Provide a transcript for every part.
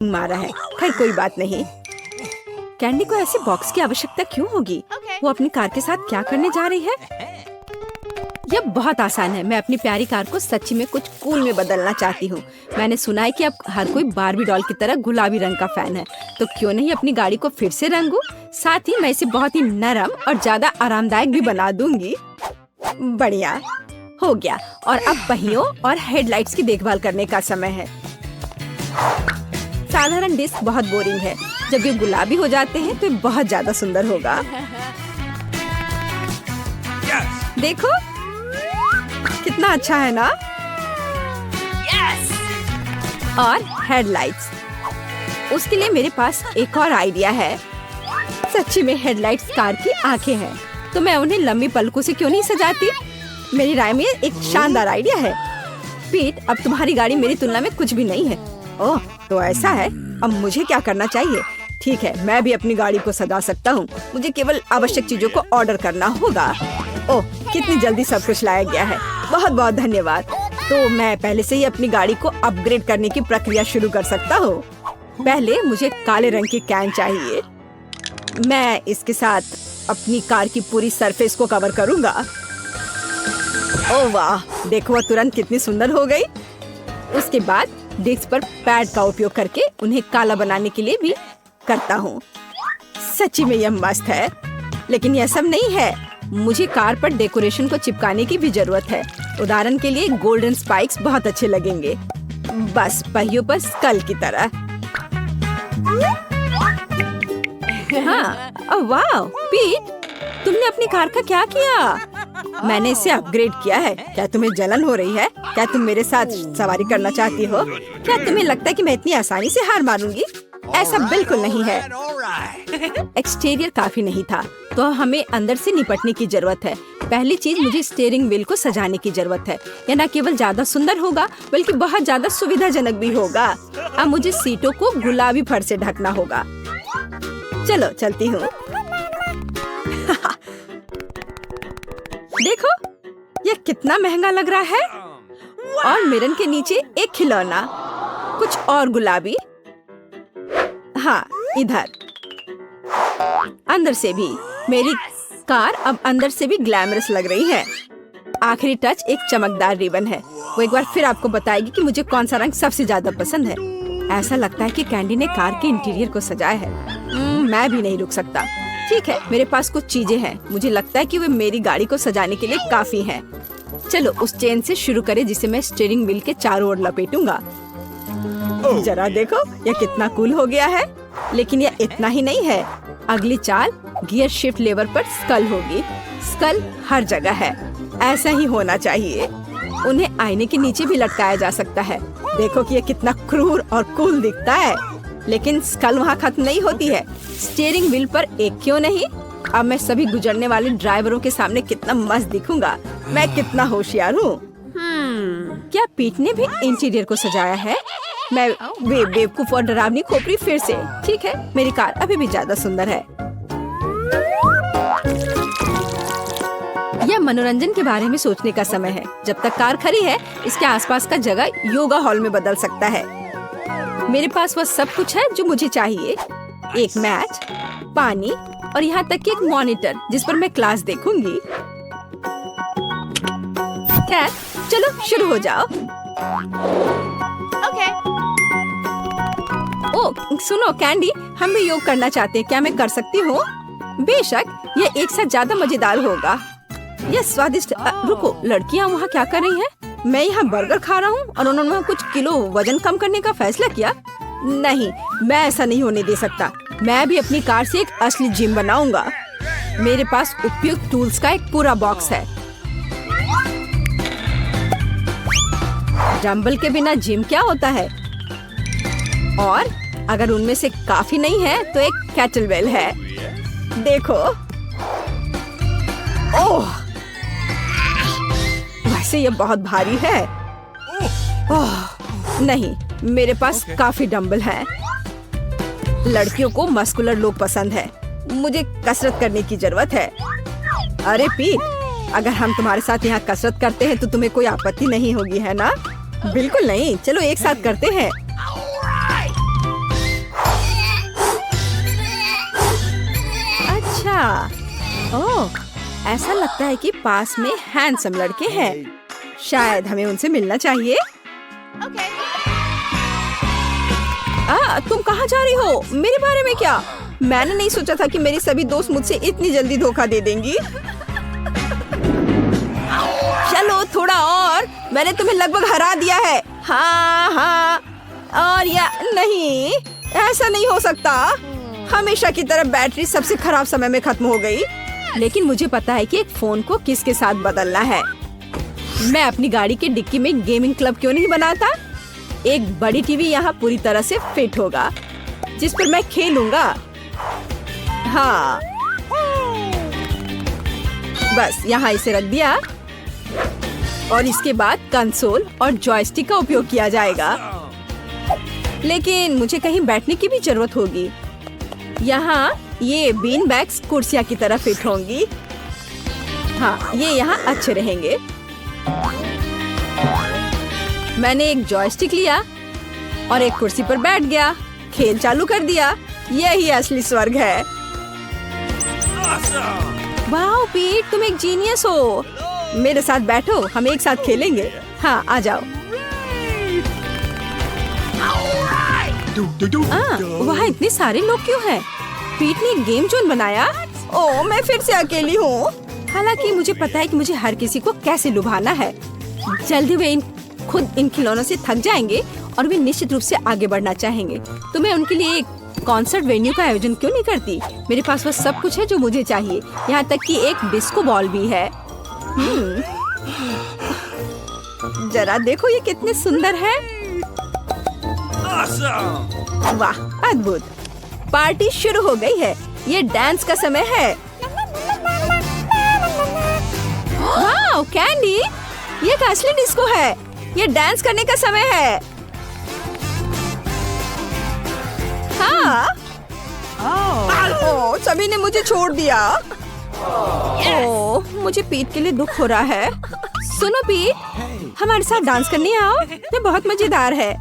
मारा है। खैर कोई बात नहीं। कैंडी को ऐसे बॉक्स की आवश्यकता क्यों होगी? वो अपनी कार के साथ क्या करने जा रही है? यह बहुत आसान है। मैं अपनी प्यारी कार को सच्ची में कुछ कूल में बदलना चाहती हूँ। मैंने सुना है कि अब हर कोई बारबी डॉल की तरह गुलाबी रंग का फैन है, तो क्यों नहीं अपनी गाड़ी को फिर से रंगूं? साथ ही मैं इसे बहुत ही नरम और ज्यादा आरामदायक भी बना दूंगी। बढ़िया हो गया। और अब पहियों और हेडलाइट्स की देखभाल करने का समय है। साधारण डिस्क बहुत बोरिंग है। जब ये गुलाबी हो जाते हैं तो ये बहुत ज्यादा सुंदर होगा। देखो कितना अच्छा है ना? और हेडलाइट्स, उसके लिए मेरे पास एक और आइडिया है। सच्ची में हेडलाइट्स कार की आंखें हैं, तो मैं उन्हें लंबी पलकों से क्यों नहीं सजाती? मेरी राय में एक शानदार आइडिया है। पीट, अब तुम्हारी गाड़ी मेरी तुलना में कुछ भी नहीं है। ओह, तो ऐसा है। अब मुझे क्या करना चाहिए? ठीक है, मैं भी अपनी गाड़ी को सजा सकता हूँ। मुझे केवल आवश्यक चीजों को ऑर्डर करना होगा। ओह, कितनी जल्दी सब कुछ लाया गया है। बहुत बहुत धन्यवाद। तो मैं पहले से ही अपनी गाड़ी को अपग्रेड करने की प्रक्रिया शुरू कर सकता हूँ। पहले मुझे काले रंग की कैन चाहिए। मैं इसके साथ अपनी कार की पूरी सरफेस को कवर करूँगा। ओह वाह, देखो वह तुरंत कितनी सुंदर हो गई। उसके बाद डिस्क पर पैड का उपयोग करके उन्हें काला बनाने के लिए भी करता हूँ। सच्ची में यह मस्त है। लेकिन यह सब नहीं है, मुझे कार पर डेकोरेशन को चिपकाने की भी जरूरत है। उदाहरण के लिए गोल्डन स्पाइक्स बहुत अच्छे लगेंगे, बस पहियों पर स्कल की तरह। हाँ, ओह वाह पीट, तुमने अपनी कार का क्या किया? मैंने इसे अपग्रेड किया है। क्या तुम्हें जलन हो रही है? क्या तुम मेरे साथ सवारी करना चाहती हो? क्या तुम्हें लगता है कि मैं इतनी आसानी से हार मानूंगी? ऐसा बिल्कुल नहीं है। एक्सटीरियर काफी नहीं था, तो हमें अंदर से निपटने की जरूरत है। पहली चीज, मुझे स्टीयरिंग व्हील को सजाने की जरूरत है। यह न केवल ज्यादा सुंदर होगा, बल्कि बहुत ज्यादा सुविधाजनक भी होगा। अब मुझे सीटों को गुलाबी फर से ढकना होगा। चलो चलती हूँ। देखो यह कितना महंगा लग रहा है। और मिरर के नीचे एक खिलौना, कुछ और गुलाबी। हाँ, इधर अंदर से भी। मेरी कार अब अंदर से भी ग्लैमरस लग रही है। आखिरी टच एक चमकदार रिबन है। वो एक बार फिर आपको बताएगी कि मुझे कौन सा रंग सबसे ज्यादा पसंद है। ऐसा लगता है कि कैंडी ने कार के इंटीरियर को सजाया है। मैं भी नहीं रुक सकता। ठीक है, मेरे पास कुछ चीजें हैं। मुझे लगता है कि वे मेरी गाड़ी को सजाने के लिए काफी हैं। चलो उस चेन से शुरू करें जिसे मैं स्टीयरिंग व्हील के चारों ओर लपेटूंगा। जरा देखो यह कितना कूल हो गया है। लेकिन यह इतना ही नहीं है। अगली चाल गियर शिफ्ट लेवर पर स्कल होगी। स्कल हर जगह है, ऐसा ही होना चाहिए। उन्हें आईने के नीचे भी लटकाया जा सकता है। देखो कि यह कितना क्रूर और कूल दिखता है। लेकिन स्कल वहाँ खत्म नहीं होती है। स्टीयरिंग व्हील पर एक क्यों नहीं? अब मैं सभी गुजरने वाले ड्राइवरों के सामने कितना मस्त दिखूंगा। मैं कितना होशियार हूँ। क्या पीट ने भी इंटीरियर को सजाया है? मैं बेवकूफ और डरावनी खोपड़ी फिर से। ठीक है, मेरी कार अभी भी ज्यादा सुंदर है। यह मनोरंजन के बारे में सोचने का समय है। जब तक कार खड़ी है, इसके आसपास का जगह योगा हॉल में बदल सकता है। मेरे पास वह सब कुछ है जो मुझे चाहिए। एक मैच, पानी और यहाँ तक कि एक मॉनिटर जिस पर मैं क्लास देखूंगी। खैर, चलो शुरू हो जाओ। ओह सुनो कैंडी, हम भी योग करना चाहते हैं। क्या मैं कर सकती हूँ? बेशक, यह एक साथ ज्यादा मजेदार होगा। यह स्वादिष्ट। रुको, लड़कियाँ वहाँ क्या कर रही हैं? मैं यहाँ बर्गर खा रहा हूँ और उन्होंने वहाँ कुछ किलो वजन कम करने का फैसला किया। नहीं, मैं ऐसा नहीं होने दे सकता। मैं भी अपनी कार से एक असली जिम बनाऊंगा। मेरे पास उपयुक्त टूल्स का एक पूरा बॉक्स है। डंबल के बिना जिम क्या होता है? और अगर उनमें से काफी नहीं है तो एक कैटलबेल है। देखो, ओह, वैसे ये बहुत भारी है। ओह, नहीं, मेरे पास काफी डंबल हैं। लड़कियों को मस्कुलर लोग पसंद है। मुझे कसरत करने की जरूरत है। अरे पीट, अगर हम तुम्हारे साथ यहाँ कसरत करते हैं तो तुम्हें कोई आपत्ति नहीं होगी, है ना? बिल्कुल नहीं। चलो एक साथ करते हैं। ओह, ऐसा लगता है कि पास में हैंडसम लड़के हैं। शायद हमें उनसे मिलना चाहिए। तुम कहाँ जा रही हो? मेरे बारे में क्या? मैंने नहीं सोचा था कि मेरे सभी दोस्त मुझसे इतनी जल्दी धोखा दे देंगी। चलो थोड़ा और, मैंने तुम्हें लगभग हरा दिया है। हाँ, और या नहीं, ऐसा नहीं हो सकता। हमेशा की तरह बैटरी सबसे खराब समय में खत्म हो गई। लेकिन मुझे पता है कि एक फोन को किसके साथ बदलना है। मैं अपनी गाड़ी के डिक्की में गेमिंग क्लब क्यों नहीं बनाता? एक बड़ी टीवी यहाँ पूरी तरह से फिट होगा, जिस पर मैं खेलूंगा। हाँ, बस यहाँ इसे रख दिया और इसके बाद कंसोल और जॉयस्टिक का उपयोग किया जाएगा। लेकिन मुझे कहीं बैठने की भी जरूरत होगी। यहाँ ये बीन बैग्स कुर्सियाँ की तरह फिट होंगी। हाँ, ये यहाँ अच्छे रहेंगे। मैंने एक जॉयस्टिक लिया और एक कुर्सी पर बैठ गया, खेल चालू कर दिया। यही असली स्वर्ग है। वाह पीट, तुम एक जीनियस हो। मेरे साथ बैठो, हम एक साथ खेलेंगे। हाँ, आ जाओ। वहाँ इतने सारे लोग क्यों हैं? पीट ने एक गेम जोन बनाया। ओह, मैं फिर से अकेली हूँ। हालांकि मुझे पता है कि मुझे हर किसी को कैसे लुभाना है। जल्दी वे खुद इन खिलौनों से थक जाएंगे और वे निश्चित रूप से आगे बढ़ना चाहेंगे। तो मैं उनके लिए एक कॉन्सर्ट वेन्यू का आयोजन क्यों नहीं करती? मेरे पास वह सब कुछ है जो मुझे चाहिए, यहाँ तक कि एक डिस्को बॉल भी है। जरा देखो ये कितने सुंदर है। वाह, अद्भुत। पार्टी शुरू हो गई है। ये डांस का समय है। वाह कैंडी, ये एक असली डिस्को है। ये डांस करने का समय है। हाँ। ओह, सभी ने मुझे छोड़ दिया। ओह, मुझे पीट के लिए दुख हो रहा है। सुनो पीट, हमारे साथ डांस करने आओ। ये बहुत मजेदार है।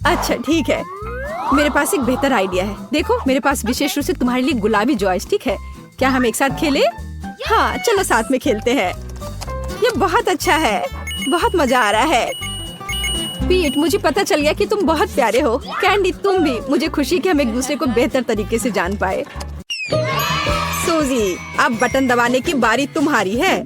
अच्छा ठीक है, मेरे पास एक बेहतर आइडिया है। देखो, मेरे पास विशेष रूप से तुम्हारे लिए गुलाबी जॉयस्टिक है। क्या हम एक साथ खेलें? हाँ, चलो साथ में खेलते हैं। ये बहुत अच्छा है, बहुत मजा आ रहा है। पीट, मुझे पता चल गया कि तुम बहुत प्यारे हो। कैंडी, तुम भी। मुझे खुशी कि हम एक दूसरे को बेहतर तरीके से जान पाए। सूजी, अब बटन दबाने की बारी तुम्हारी है।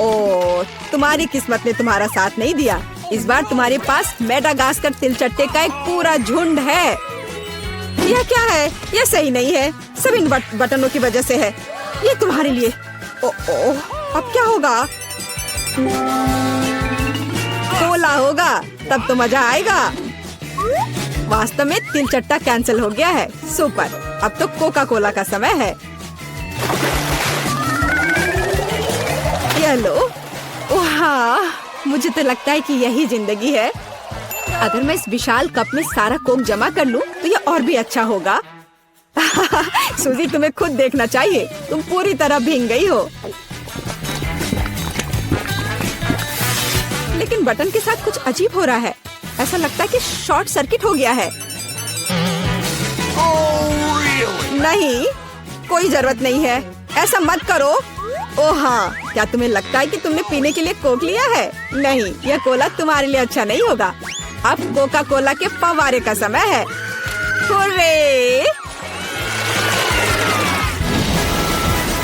ओह, तुम्हारी किस्मत ने तुम्हारा साथ नहीं दिया। इस बार तुम्हारे पास मेडागास्कर तिलचट्टे का एक पूरा झुंड है। यह क्या है? यह सही नहीं है। सब इन बटनों की वजह से है। ये तुम्हारे लिए। ओह, अब क्या होगा? कोला होगा, तब तो मजा आएगा। वास्तव में तिलचट्टा कैंसिल हो गया है। सुपर, अब तो कोका कोला का समय है। ये लो। ओह, मुझे तो लगता है कि यही जिंदगी है। अगर मैं इस विशाल कप में सारा कोक जमा कर लूं, तो ये और भी अच्छा होगा। सूजी, तुम्हें खुद देखना चाहिए। तुम पूरी तरह भीग गई हो। लेकिन बटन के साथ कुछ अजीब हो रहा है। ऐसा लगता है कि शॉर्ट सर्किट हो गया है। नहीं, कोई जरूरत नहीं है। ऐसा मत करो। ओह हाँ, क्या तुम्हें लगता है कि तुमने पीने के लिए कोक लिया है? नहीं, यह कोला तुम्हारे लिए अच्छा नहीं होगा। अब कोका कोला के फव्वारे का समय है। हुर्रे!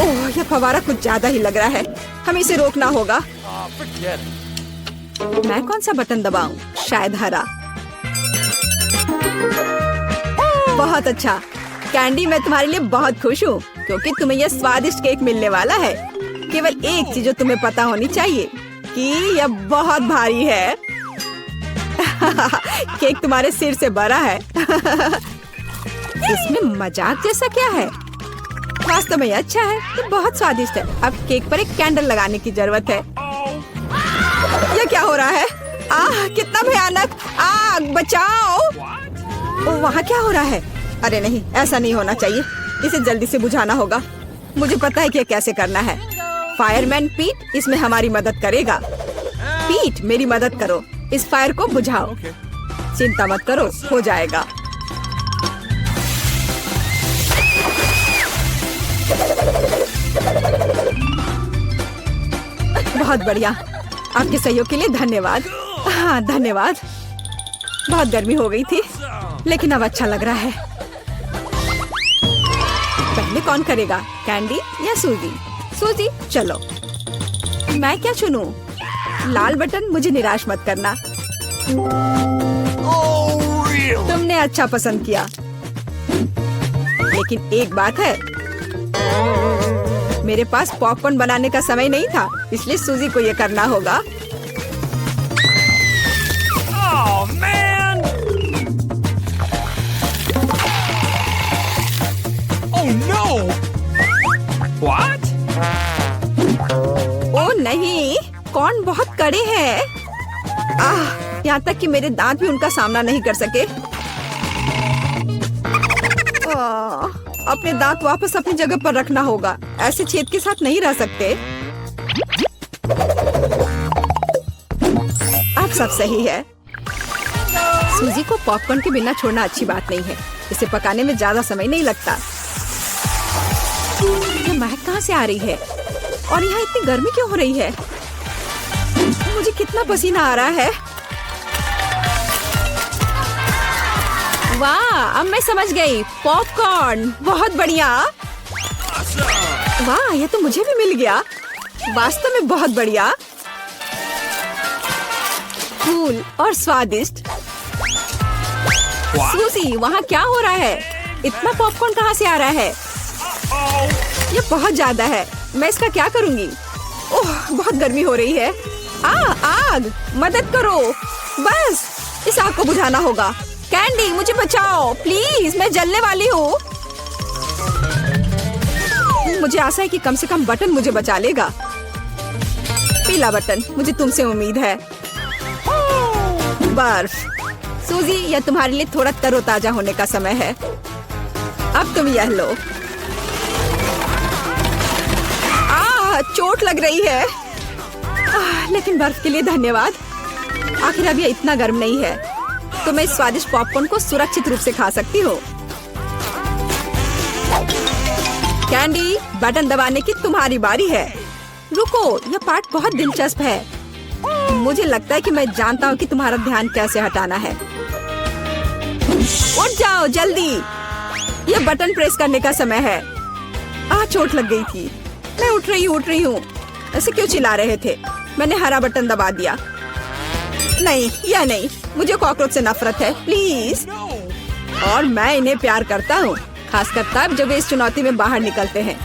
ओह, यह फव्वारा कुछ ज्यादा ही लग रहा है। हमें इसे रोकना होगा। मैं कौन सा बटन दबाऊं? शायद हरा। बहुत अच्छा कैंडी, मैं तुम्हारे लिए बहुत खुश हूँ क्योंकि तुम्हें यह स्वादिष्ट केक मिलने वाला है। केवल एक चीज जो तुम्हें पता होनी चाहिए कि यह बहुत भारी है। केक तुम्हारे सिर से बड़ा है। इसमें मजाक जैसा क्या है? वास्तव में अच्छा है, तो बहुत स्वादिष्ट है। अब केक पर एक कैंडल लगाने की जरूरत है। यह क्या हो रहा है? आह, कितना भयानक! आग, बचाओ! वहाँ क्या हो रहा है? अरे नहीं, ऐसा नहीं होना चाहिए। इसे जल्दी से बुझाना होगा। मुझे पता है कि यह कैसे करना है। फायरमैन पीट इसमें हमारी मदद करेगा। पीट, मेरी मदद करो, इस फायर को बुझाओ। चिंता मत करो, हो जाएगा। बहुत बढ़िया। आपके सहयोग के लिए धन्यवाद। हाँ धन्यवाद। बहुत गर्मी हो गई थी लेकिन अब अच्छा लग रहा है। पहले कौन करेगा, कैंडी या सूजी? सूजी, चलो। मैं क्या चुनूं? लाल बटन, मुझे निराश मत करना। तुमने अच्छा पसंद किया, लेकिन एक बात है, मेरे पास पॉपकॉर्न बनाने का समय नहीं था, इसलिए सूजी को ये करना होगा। Oh, man! Oh no! What? ओ नहीं, कौन बहुत कड़े हैं। यहाँ तक कि मेरे दांत भी उनका सामना नहीं कर सके। अपने दांत वापस अपनी जगह पर रखना होगा, ऐसे छेद के साथ नहीं रह सकते। अब सब सही है। सूजी को पॉपकॉर्न के बिना छोड़ना अच्छी बात नहीं है, इसे पकाने में ज्यादा समय नहीं लगता। ये महक कहाँ से आ रही है और यहाँ इतनी गर्मी क्यों हो रही है? मुझे कितना पसीना आ रहा है। वाह, अब मैं समझ गई, पॉपकॉर्न, बहुत बढ़िया। वाह, ये तो मुझे भी मिल गया, वास्तव में बहुत बढ़िया, कूल और स्वादिष्ट। सूजी, वहाँ क्या हो रहा है? इतना पॉपकॉर्न कहाँ से आ रहा है? ये बहुत ज्यादा है, मैं इसका क्या करूँगी? ओह, बहुत गर्मी हो रही है। आग, मदद करो, बस इस आग को बुझाना होगा। कैंडी, मुझे बचाओ प्लीज, मैं जलने वाली हूँ। मुझे आशा है कि कम से कम बटन मुझे बचा लेगा। पीला बटन, मुझे तुमसे उम्मीद है। बर्फ। सूजी, यह तुम्हारे लिए थोड़ा तरोताजा होने का समय है। अब तुम यह लो। चोट लग रही है, लेकिन बर्फ के लिए धन्यवाद। आखिर अब यह इतना गर्म नहीं है, तो मैं इस स्वादिष्ट पॉपकॉर्न को सुरक्षित रूप से खा सकती हूँ। कैंडी, बटन दबाने की तुम्हारी बारी है। रुको, यह पार्ट बहुत दिलचस्प है। मुझे लगता है कि मैं जानता हूँ कि तुम्हारा ध्यान कैसे हटाना है। उठ जाओ जल्दी, यह बटन प्रेस करने का समय है। चोट लग गई थी। मैं उठ रही हूँ। ऐसे क्यों चिल्ला रहे थे? मैंने हरा बटन दबा दिया। नहीं, यह नहीं, मुझे कॉकरोच से नफरत है, प्लीज। और मैं इन्हें प्यार करता हूँ, खासकर तब जब वे इस चुनौती में बाहर निकलते हैं।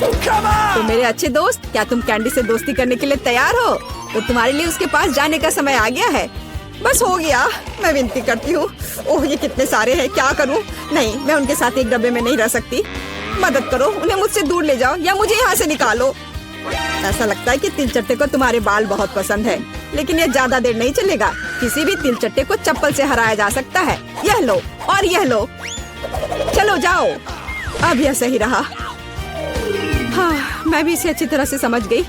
तो मेरे अच्छे दोस्त, क्या तुम कैंडी से दोस्ती करने के लिए तैयार हो? तो तुम्हारे लिए उसके पास जाने का समय आ गया है। बस हो गया, मैं विनती करती हूँ। ओह, ये कितने सारे हैं, क्या करूँ? नहीं, मैं उनके साथ एक डब्बे में नहीं रह सकती। मदद करो, उन्हें मुझसे दूर ले जाओ या मुझे यहाँ से निकालो। ऐसा लगता है कि तिलचट्टे को तुम्हारे बाल बहुत पसंद है, लेकिन यह ज्यादा देर नहीं चलेगा। किसी भी तिलचट्टे को चप्पल से हराया जा सकता है। यह लो और यह लो, चलो जाओ। अब यह सही रहा। हाँ, मैं भी इसे अच्छी तरह से समझ गई।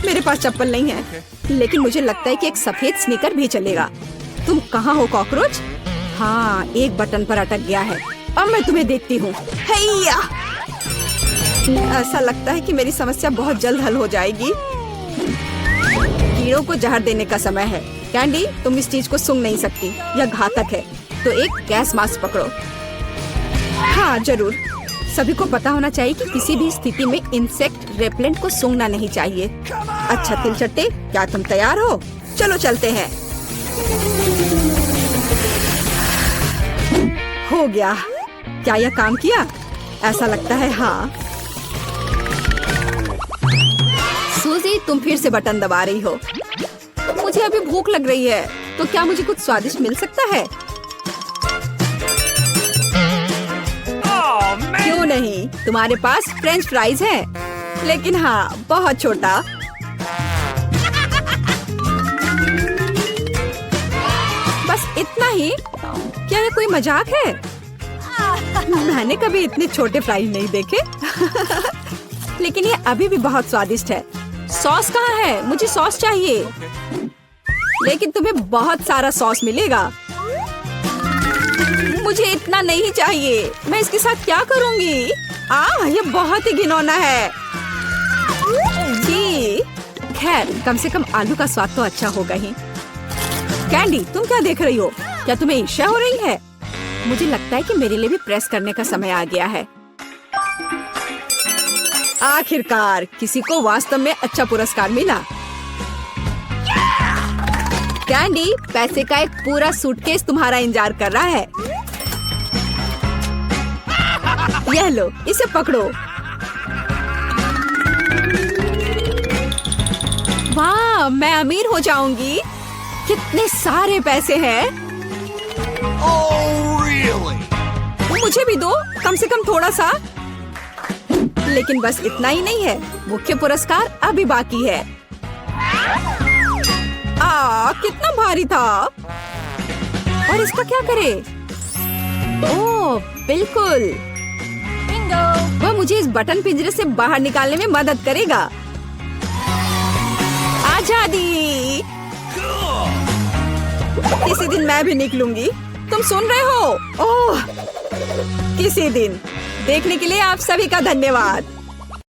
मेरे पास चप्पल नहीं है, लेकिन मुझे लगता है कि एक सफेद स्नीकर भी चलेगा। तुम कहाँ हो कॉकरोच? हाँ, एक बटन पर अटक गया है। अब मैं तुम्हें देखती हूँ। हैया! ऐसा लगता है कि मेरी समस्या बहुत जल्द हल हो जाएगी। कीड़ों को जहर देने का समय है। कैंडी, तुम इस चीज को सूंघ नहीं सकती, यह घातक है। तो एक गैस मास्क पकड़ो। हाँ जरूर, सभी को पता होना चाहिए कि किसी भी स्थिति में इंसेक्ट रेपेलेंट को सूंघना नहीं चाहिए। अच्छा तिलचट्टे, क्या तुम तैयार हो? चलो चलते हैं। हो गया। क्या यह काम किया? ऐसा लगता है हाँ। सूजी, तुम फिर से बटन दबा रही हो। मुझे अभी भूख लग रही है, तो क्या मुझे कुछ स्वादिष्ट मिल सकता है? क्यों नहीं, तुम्हारे पास फ्रेंच फ्राइज है, लेकिन हाँ, बहुत छोटा। बस इतना ही? क्या ये कोई मजाक है? मैंने कभी इतने छोटे फ्राइज नहीं देखे। लेकिन ये अभी भी बहुत स्वादिष्ट है। सॉस कहाँ है? मुझे सॉस चाहिए। लेकिन तुम्हें बहुत सारा सॉस मिलेगा। मुझे इतना नहीं चाहिए। मैं इसके साथ क्या करूँगी? ये बहुत ही घिनौना है। जी, खैर कम से कम आलू का स्वाद तो अच्छा होगा ही। कैंडी, तुम क्या देख रही हो? क्या तुम्हें ईर्ष्या हो रही है? मुझे लगता है कि मेरे लिए भी प्रेस करने का समय आ गया है। आखिरकार किसी को वास्तव में अच्छा पुरस्कार मिला। कैंडी, पैसे का एक पूरा सूटकेस तुम्हारा इंतजार कर रहा है। यह लो, इसे पकड़ो। वाह, मैं अमीर हो जाऊंगी। कितने सारे पैसे हैं। Oh, really? मुझे भी दो, कम से कम थोड़ा सा। लेकिन बस इतना ही नहीं है, मुख्य पुरस्कार अभी बाकी है। कितना भारी था। और इसका क्या करे? ओह, बिल्कुल। वह मुझे इस बटन पिंजरे से बाहर निकालने में मदद करेगा। आजादी। किसी दिन मैं भी निकलूंगी। तुम सुन रहे हो? ओह, किसी दिन। देखने के लिए आप सभी का धन्यवाद।